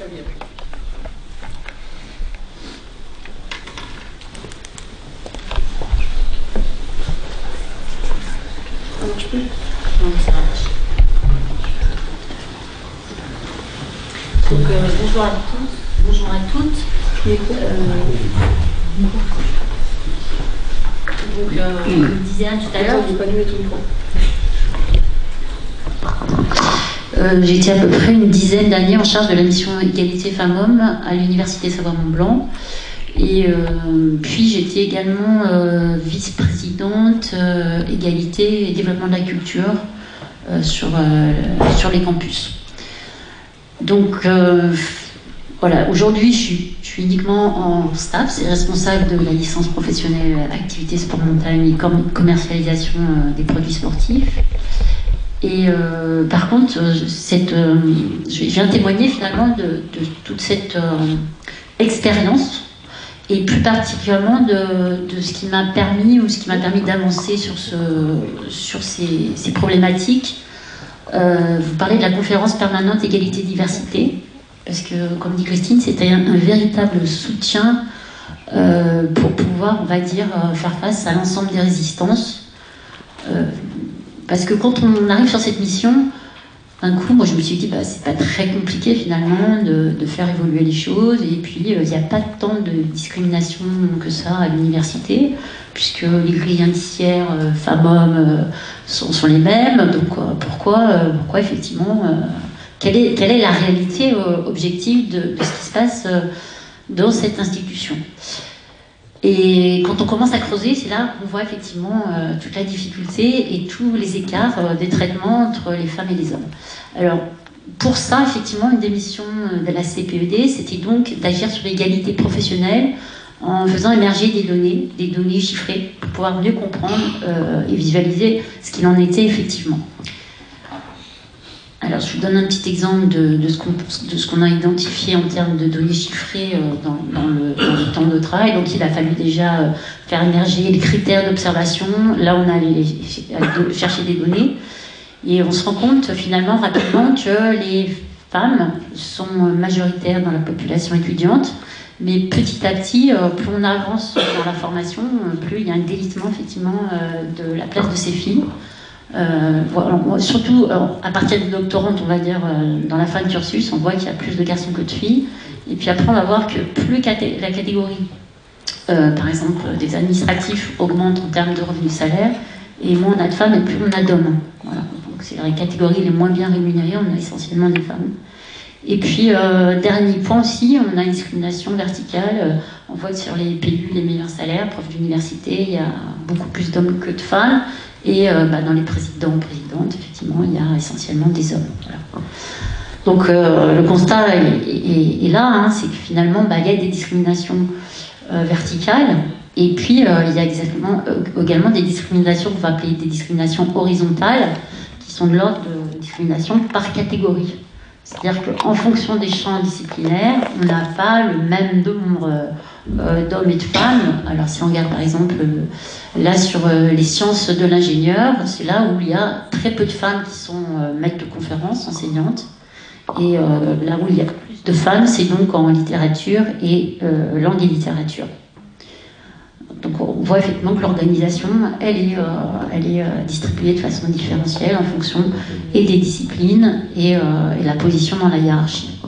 Ça marche plus? Non, ça marche. Donc, bonjour à tous, bonjour à toutes. Donc, comme disait Anne tout à l'heure, j'ai pas allumé ton micro. J'ai été à peu près une dizaine d'années en charge de la mission égalité femmes-hommes à l'université Savoie-Mont-Blanc. Et puis j'étais également vice-présidente égalité et développement de la culture sur les campus. Donc voilà, aujourd'hui je suis uniquement en staff, c'est responsable de la licence professionnelle activité sport montagne et commercialisation des produits sportifs. Et par contre, je viens témoigner finalement de toute cette expérience, et plus particulièrement de ce qui m'a permis d'avancer sur ces problématiques. Vous parlez de la conférence permanente égalité-diversité, parce que, comme dit Christine, c'était un véritable soutien pour pouvoir, on va dire, faire face à l'ensemble des résistances. Parce que quand on arrive sur cette mission, d'un coup, moi je me suis dit, c'est pas très compliqué finalement de faire évoluer les choses, et puis il n'y a pas tant de discrimination que ça à l'université, puisque les grilles indiciaires femmes-hommes sont les mêmes, donc pourquoi effectivement, quelle est la réalité objective de ce qui se passe dans cette institution? Et quand on commence à creuser, c'est là qu'on voit effectivement toute la difficulté et tous les écarts des traitements entre les femmes et les hommes. Alors, pour ça, effectivement, une des missions de la CPED, c'était donc d'agir sur l'égalité professionnelle en faisant émerger des données chiffrées, pour pouvoir mieux comprendre et visualiser ce qu'il en était effectivement. Alors, je vous donne un petit exemple de ce qu'on a identifié en termes de données chiffrées dans le temps de travail. Donc, il a fallu déjà faire émerger les critères d'observation. Là, on a cherché des données. Et on se rend compte, finalement, rapidement, que les femmes sont majoritaires dans la population étudiante. Mais petit à petit, plus on avance dans la formation, plus il y a un délitement, effectivement, de la place de ces filles. Voilà, surtout à partir de doctorante, on va dire, dans la fin de cursus, on voit qu'il y a plus de garçons que de filles. Et puis après, on va voir que plus la catégorie, par exemple, des administratifs augmente en termes de revenus salaires, et moins on a de femmes et plus on a d'hommes. Voilà. Donc c'est les catégories les moins bien rémunérées, on a essentiellement des femmes. Et puis, dernier point aussi, on a une discrimination verticale. On voit que sur les PU, les meilleurs salaires, profs d'université, il y a beaucoup plus d'hommes que de femmes. Et dans les présidentes, effectivement, il y a essentiellement des hommes. Voilà. Donc le constat est là, hein, c'est que finalement, il y a des discriminations verticales, et puis il y a également des discriminations qu'on va appeler des discriminations horizontales, qui sont de l'ordre de discrimination par catégorie. C'est-à-dire qu'en fonction des champs disciplinaires, on n'a pas le même nombre d'hommes et de femmes. Alors si on regarde par exemple là sur les sciences de l'ingénieur, c'est là où il y a très peu de femmes qui sont maîtres de conférences, enseignantes, et là où il y a plus de femmes, c'est donc en littérature et langue et littérature. Donc on voit effectivement que l'organisation, elle est distribuée de façon différentielle en fonction et des disciplines et la position dans la hiérarchie.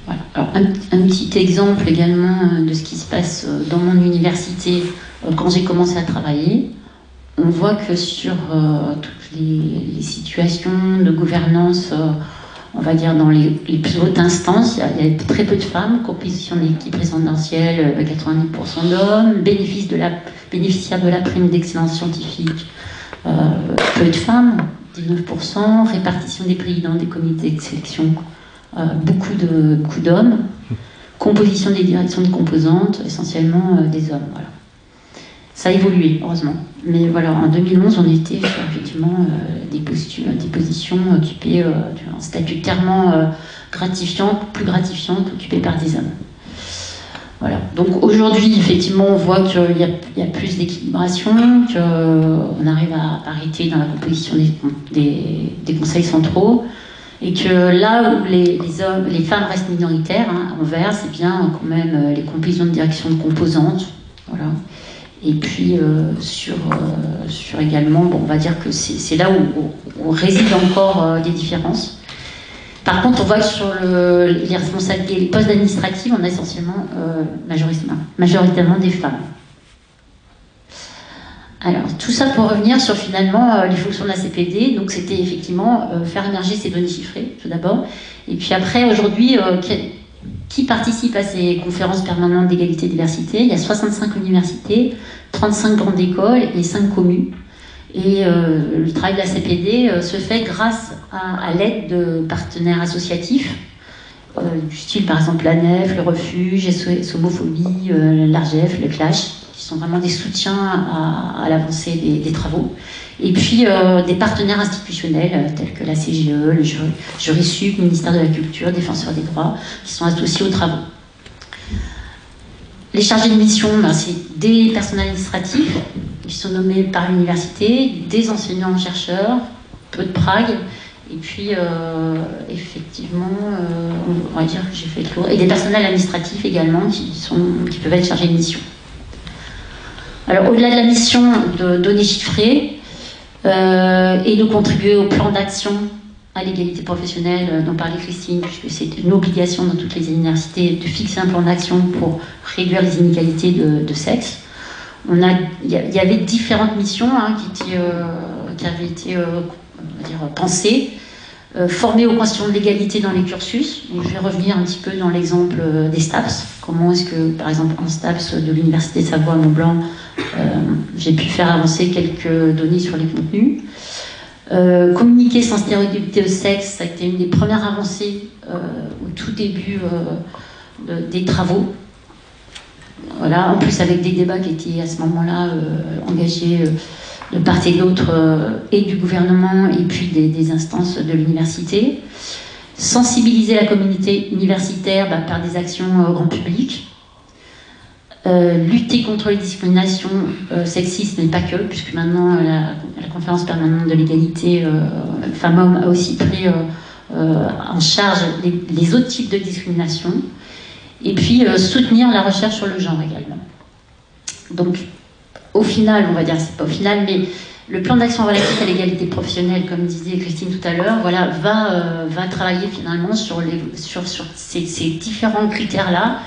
Voilà. Alors, un petit exemple également de ce qui se passe dans mon université quand j'ai commencé à travailler. On voit que sur toutes les situations de gouvernance, on va dire dans les plus hautes instances, il y a très peu de femmes, composition de l'équipe présidentielle, 90% d'hommes, bénéficiaires de la prime d'excellence scientifique, peu de femmes, 19%, répartition des présidents des comités de sélection, beaucoup d'hommes, composition des directions de composantes, essentiellement des hommes. Voilà. Ça a évolué, heureusement. Mais voilà, en 2011, on était sur effectivement des positions occupées, un statutairement plus gratifiante, occupées par des hommes. Voilà. Donc aujourd'hui, effectivement, on voit qu'il y a plus d'équilibration, qu'on arrive à parité dans la composition des conseils centraux. Et que là où les femmes restent minoritaires, hein, en vert, c'est bien quand même les compositions de direction de composantes. Voilà. Et puis sur également, bon, on va dire que c'est là où réside encore des différences. Par contre, on voit que sur les responsabilités, les postes administratifs, on a essentiellement majoritairement des femmes. Alors, tout ça pour revenir sur finalement les fonctions de la CPD. Donc, c'était effectivement faire émerger ces données chiffrées, tout d'abord. Et puis après, aujourd'hui, qui participe à ces conférences permanentes d'égalité et diversité? Il y a 65 universités, 35 grandes écoles et 5 communes. Et le travail de la CPD se fait grâce à l'aide de partenaires associatifs, du style par exemple la NEF, le Refuge, SOS Homophobie, l'ARGEF, le Clash, qui sont vraiment des soutiens à l'avancée des travaux. Et puis des partenaires institutionnels tels que la CGE, le Jury Sup, le ministère de la Culture, Défenseur des droits, qui sont associés aux travaux. Les chargés de mission, c'est des personnels administratifs qui sont nommés par l'université, des enseignants-chercheurs, peu de Prague, et puis effectivement, on va dire que j'ai fait le tour, et des personnels administratifs également qui peuvent être chargés de mission. Alors au-delà de la mission de données chiffrées et de contribuer au plan d'action à l'égalité professionnelle dont parlait Christine, puisque c'est une obligation dans toutes les universités de fixer un plan d'action pour réduire les inégalités de sexe. Il y avait différentes missions qui avaient été pensées, formées aux questions de l'égalité dans les cursus. Et je vais revenir un petit peu dans l'exemple des STAPS. Comment est-ce que, par exemple, en STAPS de l'Université de Savoie-Mont-Blanc, j'ai pu faire avancer quelques données sur les contenus. Communiquer sans stéréotype de sexe, ça a été une des premières avancées au tout début des travaux. Voilà, en plus avec des débats qui étaient à ce moment-là engagés de part et d'autre et du gouvernement et puis des instances de l'université. Sensibiliser la communauté universitaire par des actions grand public. Lutter contre les discriminations sexistes, mais pas que, puisque maintenant la conférence permanente de l'égalité femmes-hommes a aussi pris en charge les autres types de discrimination. Et puis soutenir la recherche sur le genre également. Donc, au final, on va dire, c'est pas au final, mais le plan d'action relatif à l'égalité professionnelle, comme disait Christine tout à l'heure, voilà, va travailler finalement sur ces différents critères-là.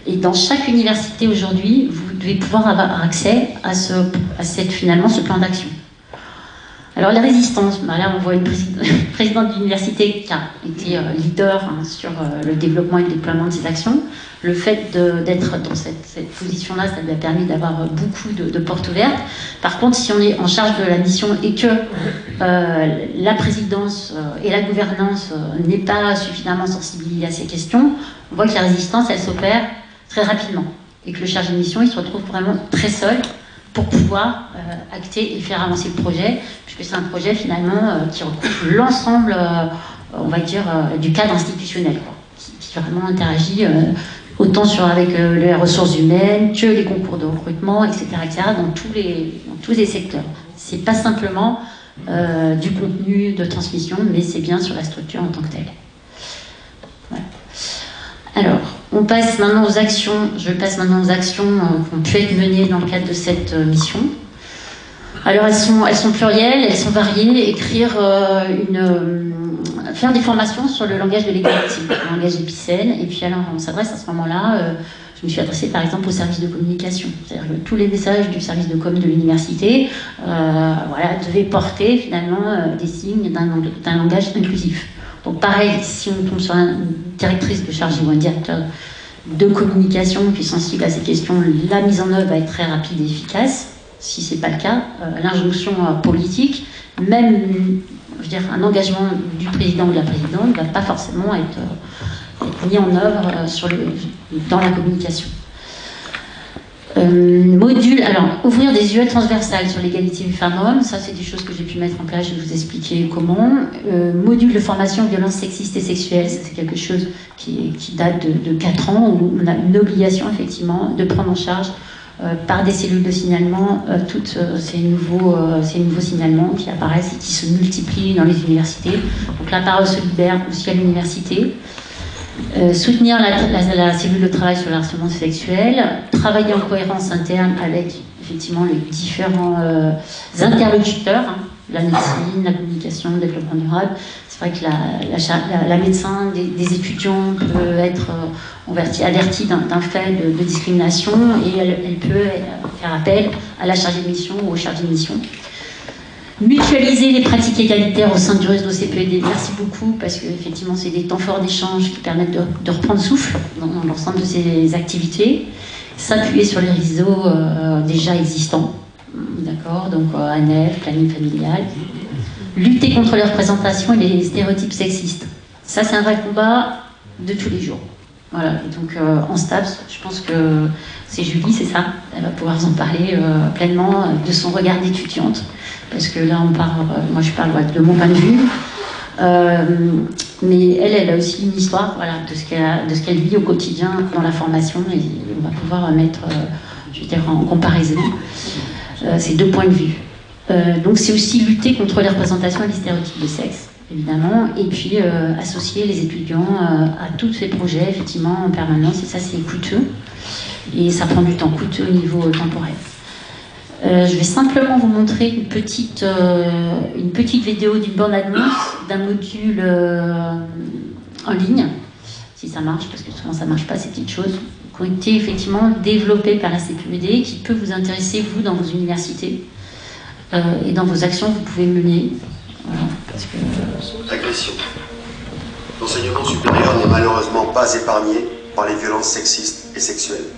Et dans chaque université aujourd'hui, vous devez pouvoir avoir accès à finalement ce plan d'action. Alors la résistance, là on voit une présidente d'université qui a été leader sur le développement et le déploiement de ces actions. Le fait d'être dans cette position-là, ça lui a permis d'avoir beaucoup de portes ouvertes. Par contre, si on est en charge de la mission et que la présidence et la gouvernance n'est pas suffisamment sensibilisée à ces questions, on voit que la résistance, elle s'opère très rapidement. Et que le chargé de mission, il se retrouve vraiment très seul pour pouvoir acter et faire avancer le projet, puisque c'est un projet finalement qui recouvre l'ensemble, on va dire, du cadre institutionnel, quoi, qui vraiment interagit autant avec les ressources humaines que les concours de recrutement, etc., dans tous les secteurs. C'est pas simplement du contenu de transmission, mais c'est bien sur la structure en tant que telle. Voilà. Alors, on passe maintenant aux actions. Je passe maintenant aux actions qui ont pu être menées dans le cadre de cette mission. Alors, elles sont plurielles, elles sont variées. Faire des formations sur le langage de l'égalité, le langage épicène. Et puis, alors, on s'adresse à ce moment-là. Je me suis adressée par exemple au service de communication. C'est-à-dire que tous les messages du service de com de l'université devaient porter finalement des signes d'un langage inclusif. Donc pareil, si on tombe sur une directrice de charge ou un directeur de communication qui est sensible à ces questions, la mise en œuvre va être très rapide et efficace. Si ce n'est pas le cas, l'injonction politique, même un engagement du président ou de la présidente, ne va pas forcément être mis en œuvre dans la communication. Ouvrir des UE transversales sur l'égalité femmes-hommes, ça c'est des choses que j'ai pu mettre en place, je vais vous expliquer comment. Module de formation violences sexistes et sexuelles, c'est quelque chose qui date de 4 ans, où on a une obligation effectivement de prendre en charge par des cellules de signalement tous ces nouveaux signalements qui apparaissent et qui se multiplient dans les universités. Donc la parole se libère aussi à l'université. Soutenir la cellule de travail sur le harcèlement sexuel, travailler en cohérence interne avec effectivement les différents interlocuteurs, hein, la médecine, la communication, le développement durable. C'est vrai que la médecin des étudiants peut être avertie d'un fait de discrimination et elle peut faire appel à la chargée de mission ou au chargé de mission. Mutualiser les pratiques égalitaires au sein du réseau CPED. Merci beaucoup, parce que effectivement, c'est des temps forts d'échange qui permettent de reprendre souffle dans l'ensemble de ces activités. S'appuyer sur les réseaux déjà existants, d'accord, donc ANEF, planning familial. Lutter contre les représentations et les stéréotypes sexistes. Ça, c'est un vrai combat de tous les jours. Voilà, et donc en STAPS, je pense que c'est Julie, c'est ça, elle va pouvoir en parler pleinement de son regard d'étudiante, parce que là on parle, moi je parle de mon point de vue, mais elle a aussi une histoire, voilà, de ce qu'elle vit au quotidien dans la formation, et on va pouvoir mettre, je veux dire, en comparaison ces deux points de vue. Donc c'est aussi lutter contre les représentations et les stéréotypes de sexe, évidemment, et puis associer les étudiants à tous ces projets, effectivement, en permanence, et ça c'est coûteux, et ça prend du temps, coûteux au niveau temporel. Je vais simplement vous montrer une petite vidéo d'une bande-annonce d'un module en ligne, si ça marche, parce que souvent ça ne marche pas ces petites choses, qui ont été effectivement développées par la CPED, qui peut vous intéresser, vous, dans vos universités, et dans vos actions que vous pouvez mener. Voilà, parce que... Agression. L'enseignement supérieur n'est malheureusement pas épargné par les violences sexistes et sexuelles.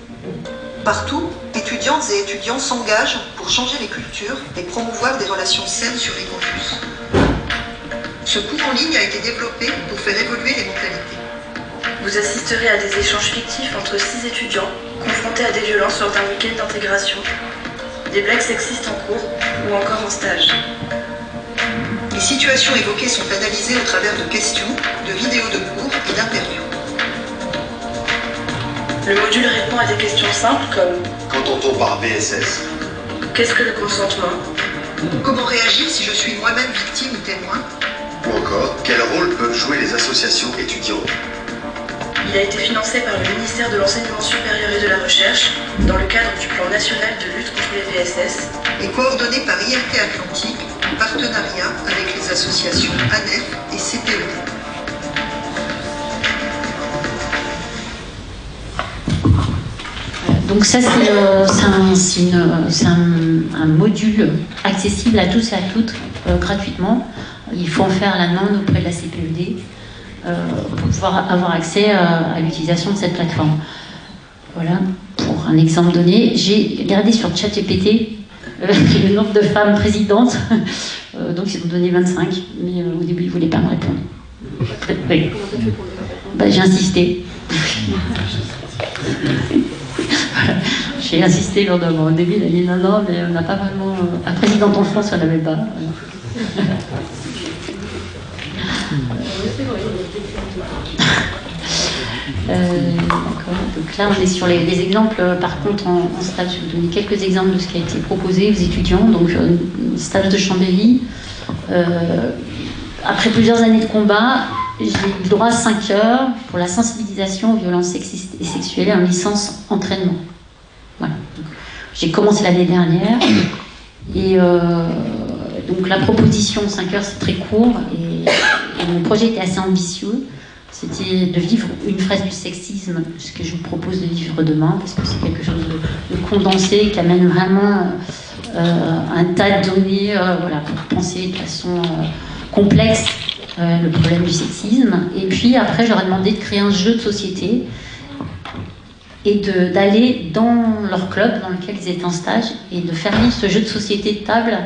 Partout, étudiantes et étudiants s'engagent pour changer les cultures et promouvoir des relations saines sur les campus. Ce cours en ligne a été développé pour faire évoluer les mentalités. Vous assisterez à des échanges fictifs entre 6 étudiants confrontés à des violences lors d'un week-end d'intégration, des blagues sexistes en cours ou encore en stage. Les situations évoquées sont analysées au travers de questions, de vidéos de cours et d'interviews. Le module répond à des questions simples comme Qu'entend-on par BSS? qu'est-ce que le consentement? Comment réagir si je suis moi-même victime ou témoin? Ou encore, quel rôle peuvent jouer les associations étudiantes? Il a été financé par le ministère de l'Enseignement supérieur et de la Recherche dans le cadre du plan national de lutte contre les VSS et coordonné par ILP Atlantique en partenariat avec les associations ANEF et CPED. Donc ça, c'est un module accessible à tous et à toutes gratuitement. Il faut en faire la demande auprès de la CPED pour pouvoir avoir accès à l'utilisation de cette plateforme. Voilà, pour un exemple donné. J'ai regardé sur ChatGPT le nombre de femmes présidentes, donc ils ont donné 25, mais au début ils ne voulaient pas me répondre. Oui. Bah, j'ai insisté. Voilà. J'ai insisté lourdement. Au début, il a dit non, mais on n'a pas vraiment. Un président en France, on n'avait pas. Voilà. D'accord. Donc là, on est sur les exemples. Par contre, en stage, je vais vous donner quelques exemples de ce qui a été proposé aux étudiants. Donc, stage de Chambéry. Après plusieurs années de combat, j'ai eu le droit à 5 heures pour la sensibilisation aux violences sexistes et sexuelles en licence entraînement. Voilà. J'ai commencé l'année dernière et donc la proposition 5 heures c'est très court et mon projet était assez ambitieux. C'était de vivre une phase du sexisme, ce que je vous propose de vivre demain, parce que c'est quelque chose de condensé qui amène vraiment un tas de données voilà, pour penser de façon complexe le problème du sexisme. Et puis après, j'aurais demandé de créer un jeu de société et d'aller dans leur club dans lequel ils étaient en stage et de faire lire ce jeu de société de table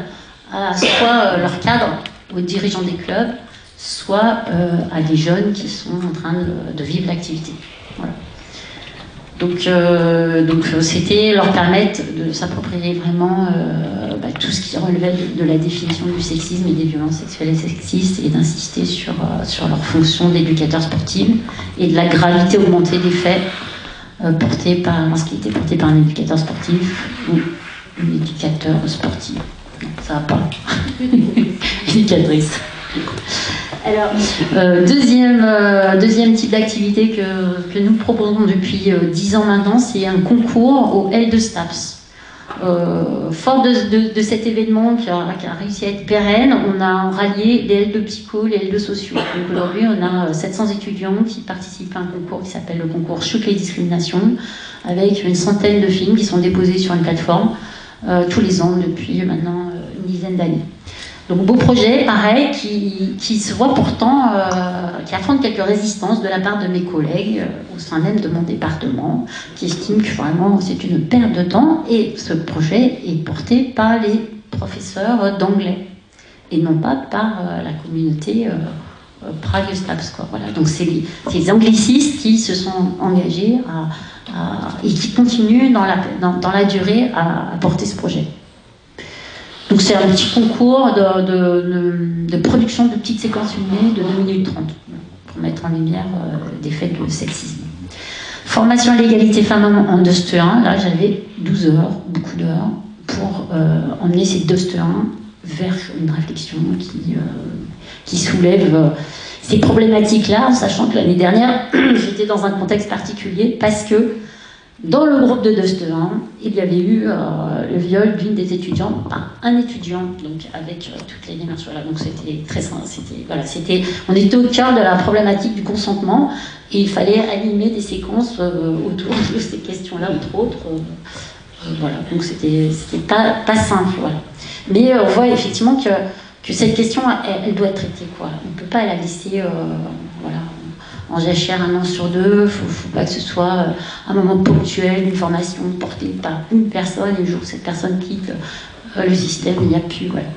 à soit leur cadre, aux dirigeants des clubs, soit à des jeunes qui sont en train de vivre l'activité. Voilà. Donc c'était leur permettre de s'approprier vraiment tout ce qui relevait de la définition du sexisme et des violences sexuelles et sexistes et d'insister sur leur fonction d'éducateur sportif et de la gravité augmentée des faits lorsqu'il était porté par un éducateur sportif ou une éducateur sportive. Non, ça va pas. Éducatrice. Alors, deuxième type d'activité que nous proposons depuis 10 ans maintenant, c'est un concours au L2 STAPS. Fort de cet événement qui a réussi à être pérenne, on a rallié les L2 psycho, les L2 sociaux. Donc aujourd'hui, on a 700 étudiants qui participent à un concours qui s'appelle le concours Chute les discriminations, avec une centaine de films qui sont déposés sur une plateforme tous les ans depuis maintenant une dizaine d'années. Donc beau projet, pareil, qui se voit pourtant, qui affronte quelques résistances de la part de mes collègues au sein même de mon département, qui estiment que vraiment c'est une perte de temps, et ce projet est porté par les professeurs d'anglais, et non pas par la communauté Prague STAPS, quoi. Voilà. Donc c'est les anglicistes qui se sont engagés et qui continuent dans la durée à porter ce projet. Donc c'est un petit concours de production de petites séquences filmées de 2 minutes 30 pour mettre en lumière des faits de sexisme. Formation à l'égalité femmes-hommes en DOST 1, là j'avais 12 heures, beaucoup d'heures, pour emmener ces DOST 1 vers une réflexion qui soulève ces problématiques-là, en sachant que l'année dernière j'étais dans un contexte particulier parce que dans le groupe de DOST 1, il y avait eu le viol d'une des étudiantes par un étudiant, donc avec toutes les démarches. Voilà, donc c'était très simple. On était au cœur de la problématique du consentement et il fallait animer des séquences autour de ces questions-là, entre autres. Voilà, donc c'était pas simple. Voilà. Mais on voit effectivement que cette question, elle doit être traitée, quoi. On ne peut pas la laisser, voilà, en jachère 1 an sur 2, il ne faut pas que ce soit un moment ponctuel, une formation portée par une personne, et le jour où cette personne quitte le système, il n'y a plus. Voilà.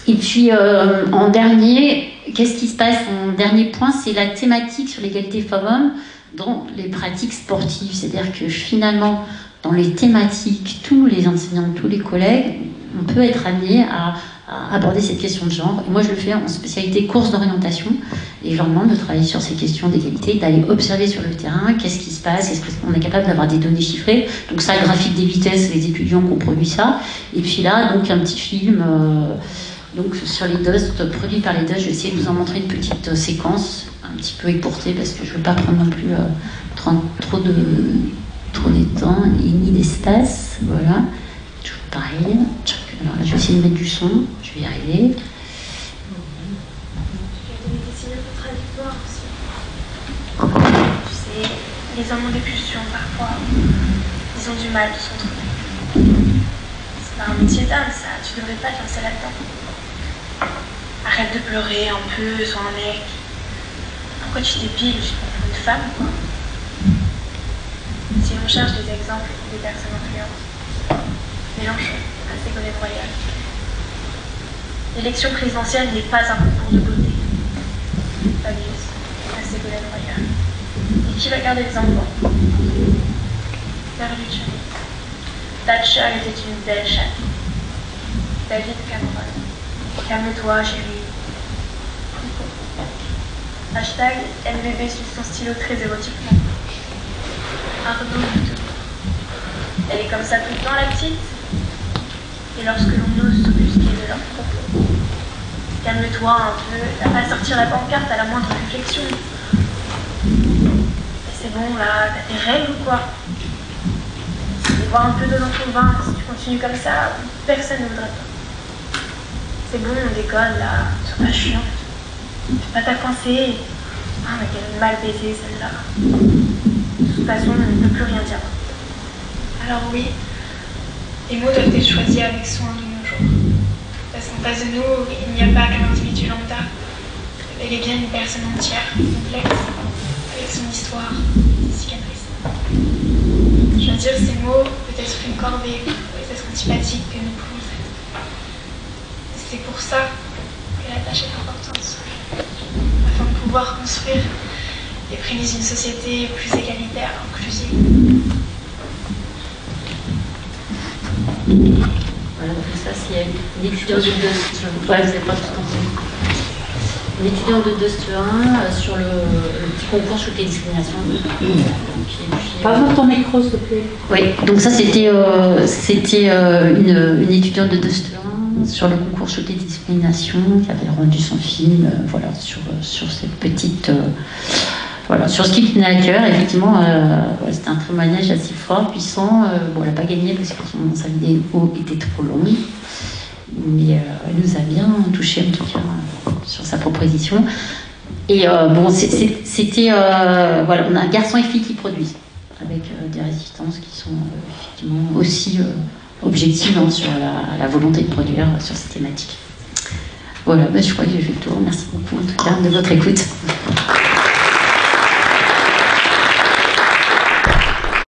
Et puis, en dernier, qu'est-ce qui se passe? En dernier point, c'est la thématique sur l'égalité femmes-hommes dans les pratiques sportives. C'est-à-dire que finalement, dans les thématiques, tous les enseignants, tous les collègues, on peut être amené à aborder cette question de genre. Et moi, je le fais en spécialité course d'orientation. Et je leur demande de travailler sur ces questions d'égalité, d'aller observer sur le terrain qu'est-ce qui se passe, est-ce qu'on est capable d'avoir des données chiffrées. Donc ça, le graphique des vitesses, les étudiants qui ont produit ça. Et puis là, donc un petit film donc, sur les DOST, produit par les DOST. Je vais essayer de vous en montrer une petite séquence, un petit peu écourtée, parce que je ne veux pas prendre non plus trop de temps ni d'espace. Voilà. Toujours pareil. Alors là, je vais essayer de mettre du son, je vais y arriver. Des signaux contradictoires aussi. Tu sais, les hommes ont des pulsions parfois. Ils ont du mal de se retrouver. C'est pas un métier d'âme, ça. Tu devrais pas te lancer là-dedans. Arrête de pleurer un peu, sois un mec. Pourquoi tu t'épiles juste pour une femme, quoi? Si on cherche des exemples des personnes influentes, Mélenchon. Ségolène Royal. L'élection présidentielle n'est pas un concours de beauté. Fabius, à Ségolène Royal. Et qui va garder les enfants? Berlusconi. Thatcher était une belle chatte. David Cameron. Calme-toi, chérie. Hashtag LBB suit son stylo très érotiquement. Arnaud Luto. Elle est comme ça tout le temps, la petite? Et lorsque l'on ose s'offusquer de leurs propos. Calme-toi un peu, t'as pas à sortir la pancarte à la moindre réflexion. Et c'est bon là, t'as tes règles ou quoi? Tu vais boire un peu d'eau dans ton vin, si tu continues comme ça, personne ne voudrait pas. C'est bon, on déconne là, sois pas chiante. Fais pas ta coincée. Ah mais quelle mal baisée celle-là. De toute façon, on ne peut plus rien dire. Alors oui. Les mots doivent être choisis avec soin de nos jours. Parce qu'en face de nous, il n'y a pas qu'un individu lambda. Elle est bien une personne entière, complexe, avec son histoire, ses cicatrices. Choisir ces mots peut être une corvée, peut être antipathique que nous pouvons être. C'est pour ça que la tâche est importante. Afin de pouvoir construire les prémices d'une société plus égalitaire, inclusive. Voilà, donc ça c'est une étudiante de... Ouais, vous n'avez pas tout compris. une étudiante de 2-1 sur le petit concours sur les discriminations. Parle-moi ton micro, s'il te plaît. Oui, donc ça c'était une étudiante de 2-1 sur le concours sur les discriminations qui avait rendu son film voilà, sur cette petite... voilà, sur ce qui tenait à cœur, effectivement, c'était un témoignage assez fort, puissant. Bon, elle n'a pas gagné parce que sa vidéo était trop longue, mais elle nous a bien touché en tout cas sur sa proposition. Et bon, c'était voilà, on a un garçon et fille qui produisent avec des résistances qui sont effectivement aussi objectives hein, sur la volonté de produire sur ces thématiques. Voilà, ben, je crois que j'ai fait le tour. Merci beaucoup en tout cas de votre écoute.